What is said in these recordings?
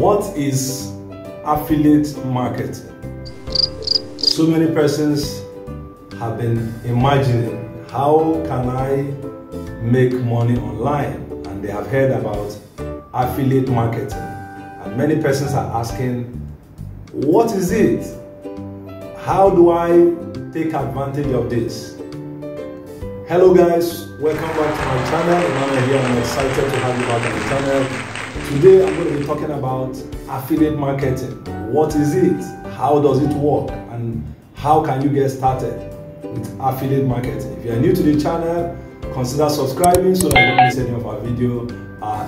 What is affiliate marketing? So many persons have been imagining, how can I make money online? And they have heard about affiliate marketing. And many persons are asking, what is it? How do I take advantage of this? Hello guys, welcome back to my channel. Emmanuel here. I'm excited to have you back on the channel. Today I'm going to be talking about affiliate marketing. What is it? How does it work? And how can you get started with affiliate marketing? If you are new to the channel, consider subscribing so that you don't miss any of our video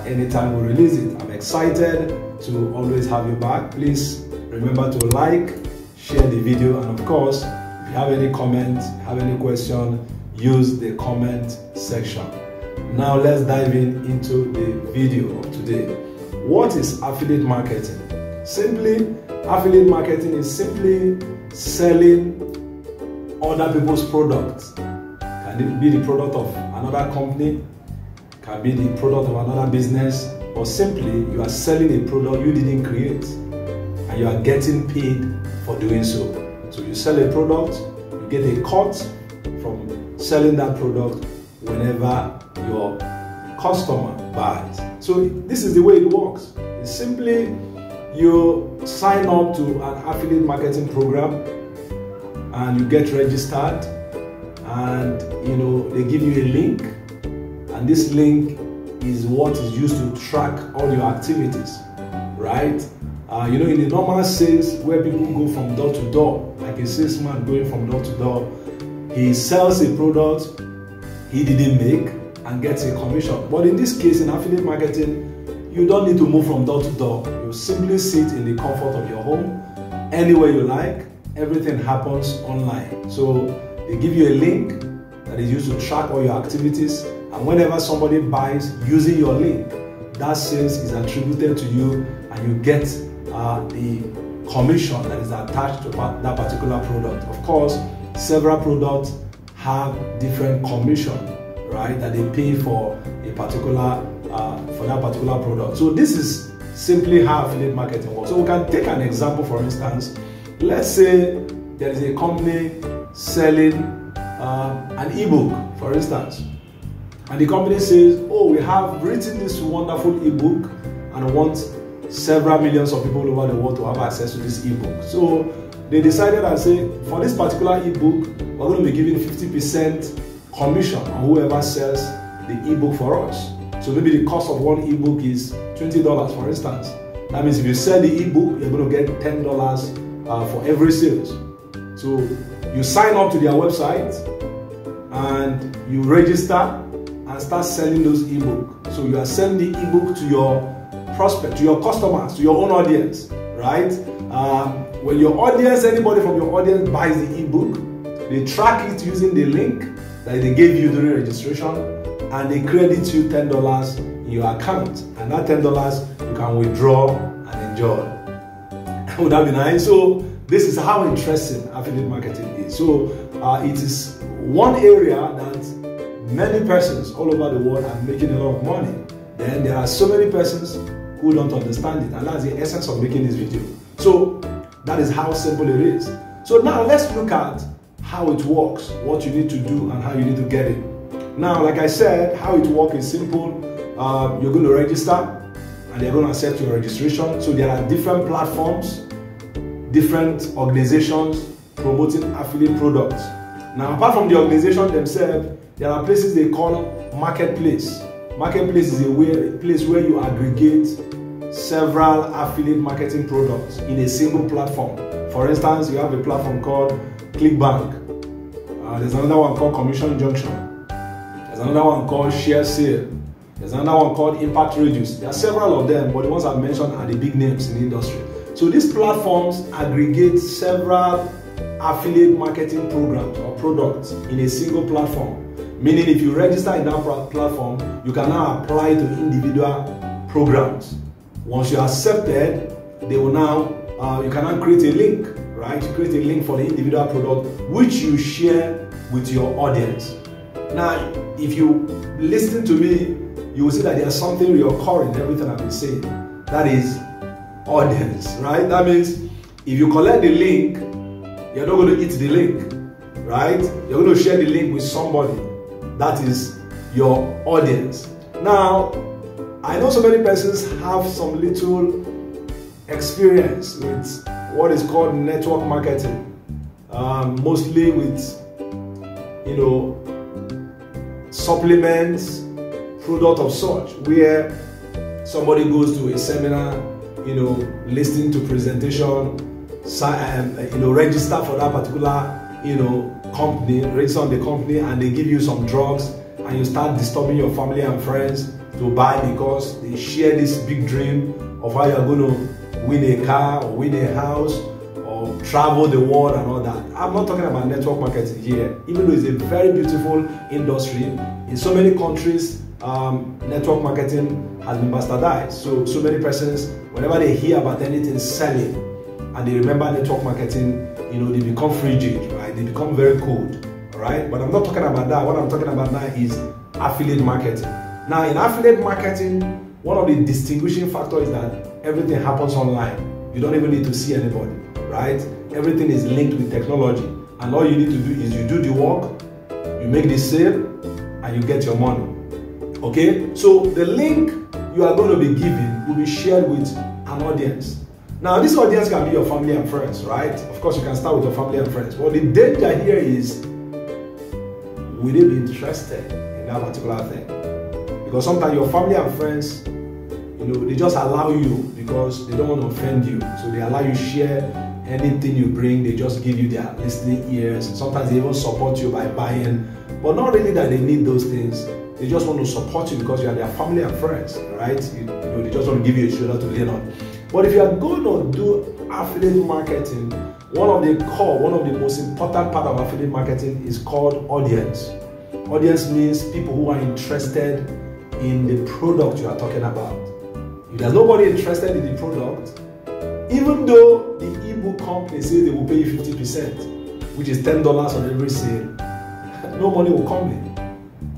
anytime we release it. I'm excited to always have you back. Please remember to like, share the video, and of course, if you have any comments, have any question, use the comment section. Now let's dive into the video of today. What is affiliate marketing? Simply, affiliate marketing is simply selling other people's products. Can it be the product of another company? Can be the product of another business? Or simply, you are selling a product you didn't create and you are getting paid for doing so. So you sell a product, you get a cut from selling that product whenever your customer buys. So this is the way it works. It's simply you sign up to an affiliate marketing program and you get registered, and they give you a link, and this link is what is used to track all your activities, right? In the normal sales where people go from door to door, like a salesman going from door to door, he sells a product he didn't make and gets a commission. But in this case, in affiliate marketing, you don't need to move from door to door. You simply sit in the comfort of your home, anywhere you like. Everything happens online. So they give you a link that is used to track all your activities, and whenever somebody buys using your link, that sales is attributed to you, and you get the commission that is attached to that particular product. Of course, several products have different commission, right, that they pay for a particular for that particular product. So this is simply how affiliate marketing works. So we can take an example. For instance, let's say there is a company selling an ebook, for instance, and the company says, oh, we have written this wonderful ebook and want several millions of people over the world to have access to this ebook. So they decided and say, for this particular ebook, we're going to be giving 50% commission on whoever sells the ebook for us. So maybe the cost of one ebook is $20, for instance. That means if you sell the ebook, you're going to get $10 for every sales. So you sign up to their website and you register and start selling those ebooks. So you are selling the ebook to your prospect, to your customers, to your own audience, right? When your audience, anybody from your audience buys the ebook, they track it using the link that they gave you during registration, and they credit you $10 in your account, and that $10 you can withdraw and enjoy. Would that be nice? So this is how interesting affiliate marketing is. So it is one area that many persons all over the world are making a lot of money. Then there are so many persons who don't understand it, and that's the essence of making this video. So that is how simple it is. So now let's look at how it works, what you need to do, and how you need to get it. Now, like I said, how it works is simple. You're going to register, and they're going to accept your registration. So there are different platforms, different organizations promoting affiliate products. Now, apart from the organization themselves, there are places they call marketplace. Marketplace is a place where you aggregate several affiliate marketing products in a single platform. For instance, you have a platform called ClickBank. There's another one called Commission Junction. There's another one called Share Sale. There's another one called Impact Reduce. There are several of them, but the ones I've mentioned are the big names in the industry. So these platforms aggregate several affiliate marketing programs or products in a single platform. Meaning if you register in that platform, you can now apply to individual programs. Once you're accepted, they will now, you can now create a link, right? You create a link for the individual product, which you share with your audience. Now, if you listen to me, you will see that there's something recurring in everything I've been saying. That is, audience, right? That means if you collect the link, you're not going to eat the link, right? You're going to share the link with somebody. That is your audience. Now, I know so many persons have some little experience with what is called network marketing, mostly with, supplements, product of such, where somebody goes to a seminar, listening to presentation, register for that particular, company, register on the company, and they give you some drugs, and you start disturbing your family and friends to buy because they share this big dream of how you're going to win a car or win a house or travel the world and all that. I'm not talking about network marketing here, even though it's a very beautiful industry. In so many countries, network marketing has been bastardized. So many persons, whenever they hear about anything selling and they remember network marketing, they become frigid, right? They become very cold, all right? But I'm not talking about that. What I'm talking about now is affiliate marketing. Now, in affiliate marketing, one of the distinguishing factors is that everything happens online. You don't even need to see anybody, right? Everything is linked with technology. And all you need to do is you do the work, you make the sale, and you get your money. Okay? So the link you are going to be giving will be shared with an audience. Now, this audience can be your family and friends, right? Of course, you can start with your family and friends. But the danger here is, will they be interested in that particular thing? Because sometimes your family and friends, they just allow you because they don't want to offend you. So they allow you share anything you bring. They just give you their listening ears. Sometimes they even support you by buying, but not really that they need those things. They just want to support you because you are their family and friends, right? They just want to give you a shoulder to lean on. But if you are going to do affiliate marketing, one of the most important part of affiliate marketing is called audience. Audience means people who are interested in the product you are talking about. If there's nobody interested in the product, even though the ebook company says they will pay you 50%, which is $10 on every sale, no money will come in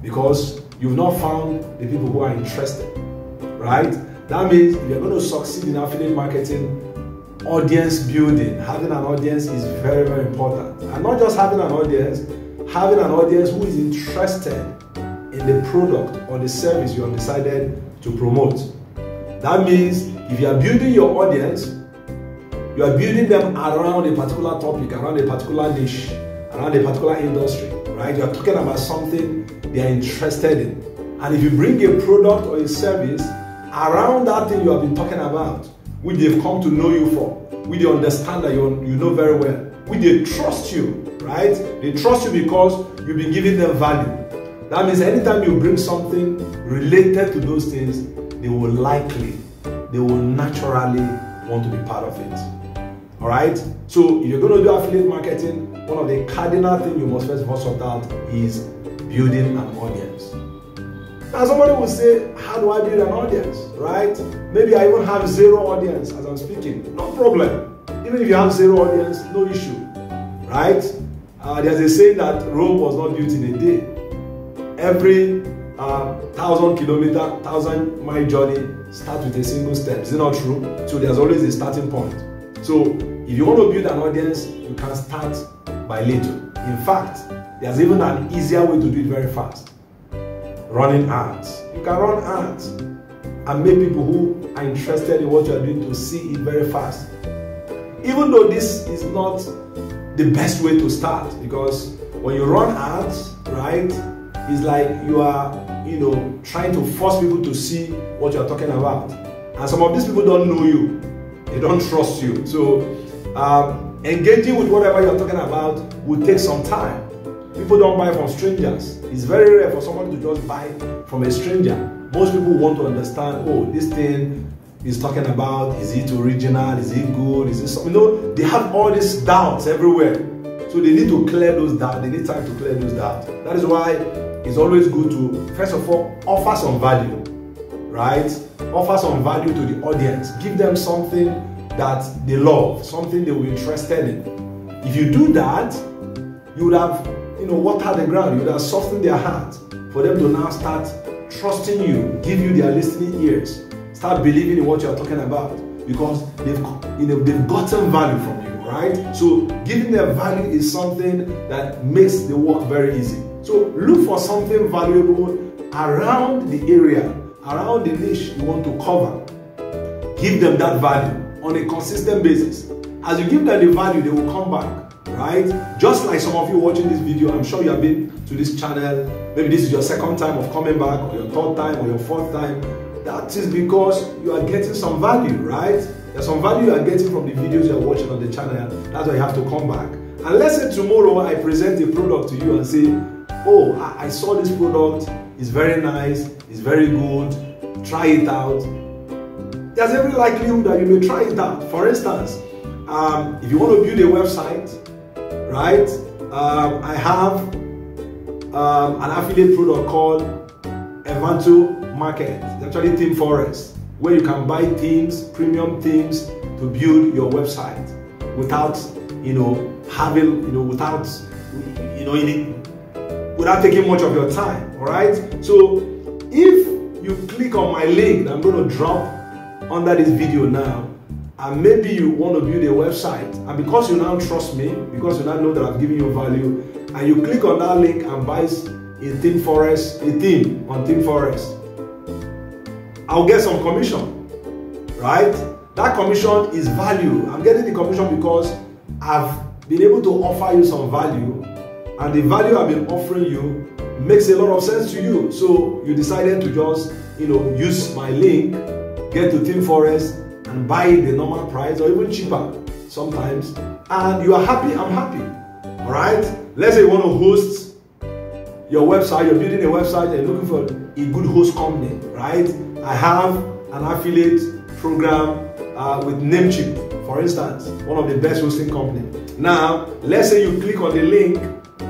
because you've not found the people who are interested, right? That means if you're going to succeed in affiliate marketing, audience building, having an audience is very, very important. And not just having an audience who is interested in the product or the service you have decided to promote. That means if you are building your audience, you are building them around a particular topic, around a particular niche, around a particular industry, right? You are talking about something they are interested in. And if you bring a product or a service around that thing you have been talking about, which they've come to know you for, which they understand that you know very well, which they trust you, right? They trust you because you've been giving them value. That means anytime you bring something related to those things, they will naturally want to be part of it. All right? So if you're going to do affiliate marketing, one of the cardinal things you must first sort out is building an audience. Now somebody will say, how do I build an audience, right? Maybe I even have zero audience as I'm speaking. No problem. Even if you have zero audience, no issue, right? There's a saying that Rome was not built in a day. Every 1,000-mile journey starts with a single step. Is it not true? So there's always a starting point. So if you want to build an audience, you can start by little. In fact, there's even an easier way to do it very fast. Running ads. You can run ads and make people who are interested in what you are doing to see it very fast. Even though this is not the best way to start, because when you run ads, right, it's like you are, trying to force people to see what you are talking about. And some of these people don't know you. They don't trust you. So engaging with whatever you're talking about will take some time. People don't buy from strangers. It's very rare for someone to just buy from a stranger. Most people want to understand, oh, this thing is talking about, is it original, is it good, is it something? They have all these doubts everywhere. So they need to clear those doubts. They need time to clear those doubts. That is why it's always good to, first of all, offer some value, right? Offer some value to the audience. Give them something that they love, something they will be interested in. If you do that, you would have, watered the ground. You would have softened their heart for them to now start trusting you, give you their listening ears, start believing in what you're talking about. because they've gotten value from you, right? So giving them value is something that makes the work very easy. So look for something valuable around the area, around the niche you want to cover. Give them that value on a consistent basis. As you give them the value, they will come back, right? Just like some of you watching this video, I'm sure you have been to this channel. Maybe this is your second time of coming back, or your third time, or your fourth time. That is because you are getting some value, right? There's some value you are getting from the videos you are watching on the channel. That's why you have to come back. And let's say tomorrow I present a product to you and say, oh, I saw this product, it's very nice, it's very good, try it out. There's every likelihood that you may try it out. For instance, if you want to build a website, right? I have an affiliate product called Evanto Market. It's actually ThemeForest, where you can buy themes, premium themes, to build your website without, without taking much of your time. All right. So if you click on my link that I'm going to drop under this video now, and maybe you want to build a website, and because you now trust me, because you now know that I've given you value, and you click on that link and buy a theme on ThemeForest, I'll get some commission, right? That commission is value. I'm getting the commission because I've been able to offer you some value, and the value I've been offering you makes a lot of sense to you. So you decided to just, use my link, get to ThemeForest, and buy the normal price or even cheaper sometimes, and you are happy, I'm happy. All right. Let's say you want to host your website, you're building a website, and you're looking for a good host company, right? I have an affiliate program with Namecheap, for instance, one of the best hosting companies. Now, let's say you click on the link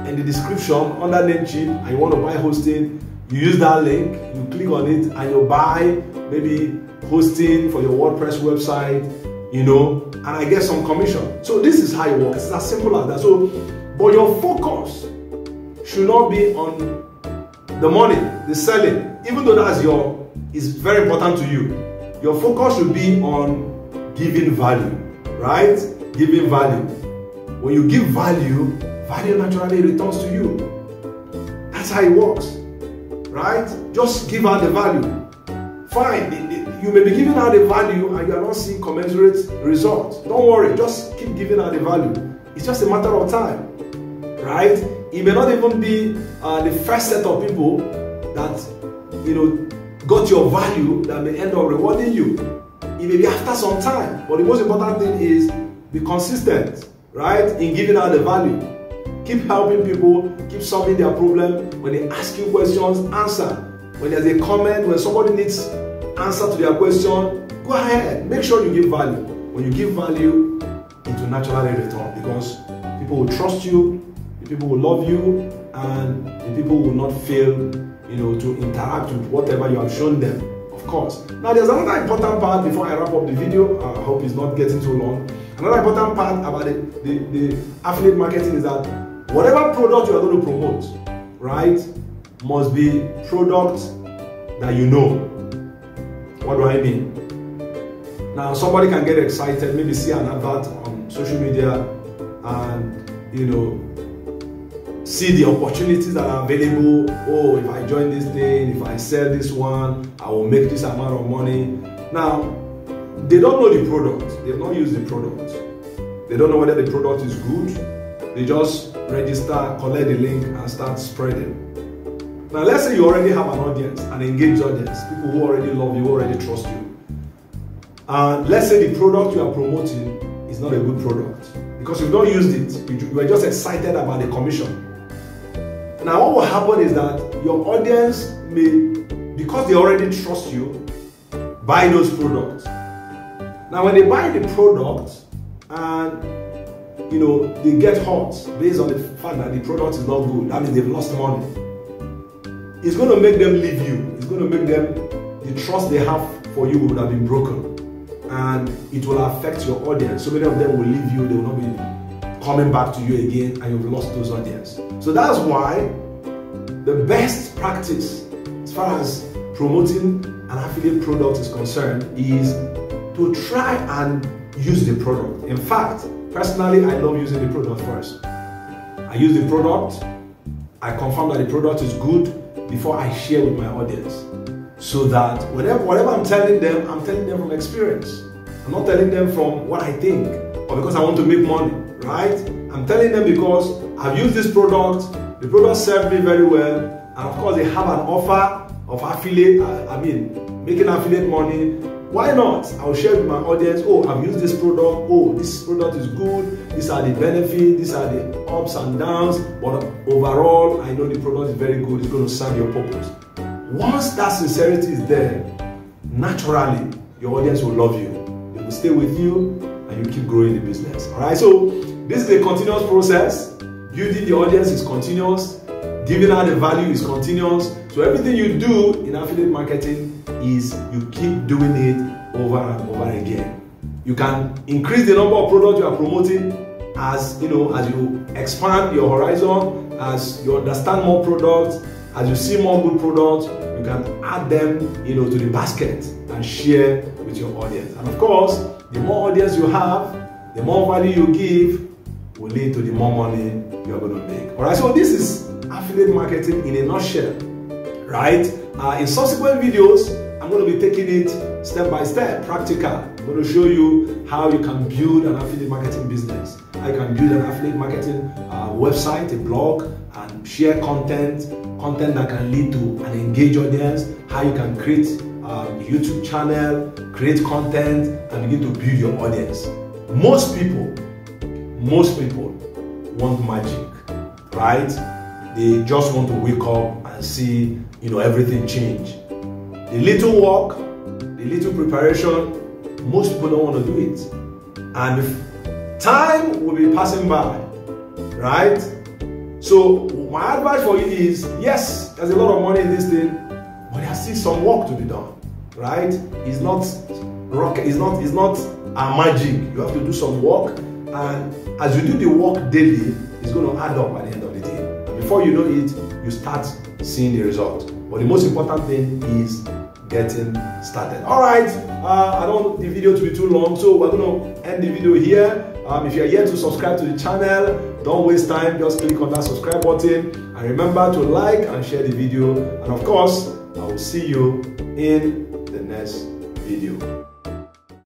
in the description under Namecheap and you want to buy hosting. You use that link, you click on it, and you buy maybe hosting for your WordPress website, and I get some commission. So this is how it works. It's as simple as that. So, but your focus should not be on the money, the selling, even though is very important to you. Your focus should be on giving value, right? Giving value. When you give value, value naturally returns to you. That's how it works, right? Just give out the value. Fine, you may be giving out the value and you are not seeing commensurate results. Don't worry, just keep giving out the value. It's just a matter of time, right? It may not even be the first set of people that got your value that may end up rewarding you. It may be after some time, but the most important thing is be consistent, right, in giving out the value. Keep helping people, keep solving their problem. When they ask you questions, answer. When there's a comment, when somebody needs answer to their question, go ahead, make sure you give value. When you give value, it will naturally return, because people will trust you, the people will love you, and the people will not fail to interact with whatever you have shown them, of course. Now, there's another important part before I wrap up the video. I hope it's not getting too long. Another important part about the affiliate marketing is that whatever product you are going to promote, right, must be product that you know. What do I mean? Now, somebody can get excited, maybe see an advert on social media and, see the opportunities that are available. Oh, if I join this thing, if I sell this one, I will make this amount of money. Now, they don't know the product. They have not used the product. They don't know whether the product is good. They just register, collect the link, and start spreading. Now, let's say you already have an audience, an engaged audience, people who already love you, who already trust you. And let's say the product you are promoting is not a good product because you've not used it. You are just excited about the commission. Now, what will happen is that your audience may, because they already trust you, buy those products. Now, when they buy the product and they get hurt based on the fact that the product is not good, that means they've lost money. It's going to make them leave you. It's going to make them, the trust they have for you would have been broken. And it will affect your audience. So many of them will leave you. They will not be coming back to you again, and you've lost those audience. So that's why the best practice as far as promoting an affiliate product is concerned is to try and use the product. In fact, personally, I love using the product first. I use the product, I confirm that the product is good before I share with my audience. So that whatever I'm telling them from experience. I'm not telling them from what I think or because I want to make money, right? I'm telling them because I've used this product, the product served me very well, and of course they have an offer of affiliate, making affiliate money. Why not? I'll share with my audience, oh, I've used this product, oh, this product is good, these are the benefits, these are the ups and downs, but overall, I know the product is very good, it's going to serve your purpose. Once that sincerity is there, naturally, your audience will love you. They will stay with you, and you keep growing the business. All right, so this is a continuous process. Building the audience is continuous. Giving out the value is continuous. So everything you do in affiliate marketing is you keep doing it over and over again. You can increase the number of products you are promoting as you expand your horizon, as you understand more products, as you see more good products, you can add them to the basket and share with your audience. And of course, the more audience you have, the more value you give will lead to the more money you're going to make. All right, so this is affiliate marketing in a nutshell, right? In subsequent videos, I'm going to be taking it step by step, practical. I'm going to show you how you can build an affiliate marketing business, how you can build an affiliate marketing website, a blog, and share content that can lead to an engaged audience, how you can create a YouTube channel, create content, and begin to build your audience. Most people want magic, right? They just want to wake up and see, everything change. The little work, the little preparation, most people don't want to do it. And if time will be passing by, right? So my advice for you is, yes, there's a lot of money in this thing, but there's still some work to be done, right? It's not rocket, it's not a magic. You have to do some work, and as you do the work daily, it's going to add up at the end of the day. And before you know it, you start seeing the result. But the most important thing is getting started. All right, I don't want the video to be too long, so we're going to end the video here. If you're yet to subscribe to the channel, don't waste time, just click on that subscribe button, and remember to like and share the video. And of course, I will see you in the next video.